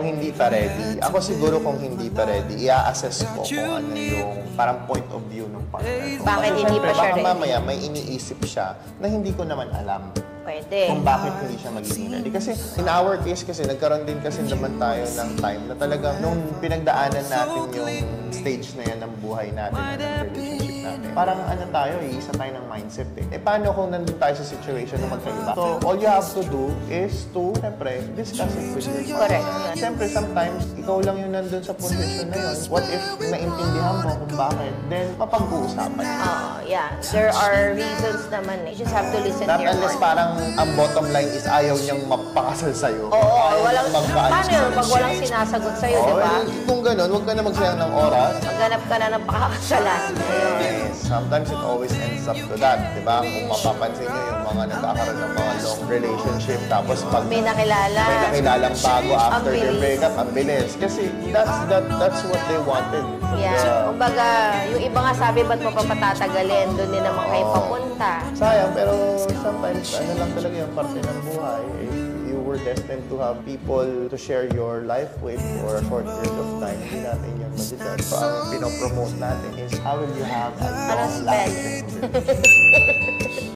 kung hindi pa ready, ako siguro kung hindi pa ready, i-assess ko kung ano yung parang point of view ng partner ko. Bakit Kasi hindi pa syempre, siya baka ready? mamaya may iniisip siya na hindi ko naman alam Pwede. kung bakit hindi siya magiging ready. Kasi in our case kasi, nagkaroon din kasi naman tayo ng time na talagang nung pinagdaanan natin yung stage na yan ng buhay natin, ng relationship natin. Parang ano tayo, isa tayo ng mindset eh. Paano kung nandun tayo sa situation na magkaiba? So, all you have to do is to, siyempre, discuss it with your partner. Correct. Siyempre, sometimes, ikaw lang yung nandun sa position na yun. What if naintindihan mo kung bakit? Then, mapag-uusapan. Yeah. There are reasons naman eh. You just have to listen to Not your unless partner. parang ang bottom line is ayaw niyang magpakasal sa'yo. Oo, Ayaw walang, niyang magkaalis paano yun? sa'yo. Pag walang sinasagot sa'yo, di ba? Kung ganun, huwag ka na magsayang ng oras. Maghanap ka na ng pakakasalan. Yes, sometimes it always ends up to that, di ba? Kung mapapansin niyo yung mga nagkakaroon ng mga long relationship, tapos pag May nakilala. may nakilalang bago after Ang their bilis. breakup, ang bilis. Kasi that's what they wanted. Yeah. Kumbaga, yung iba nga sabi, ba't mo pa patatagalin? Doon din naman kayo Oo. papunta. Sayang, pero sometimes, ano lang talaga yung parte ng buhay. If you were destined to have people to share your life with for a short period of time, hindi natin yan ma-decide. So, ang pinopromote natin is how will you have a Anong long spell? lasting relationship?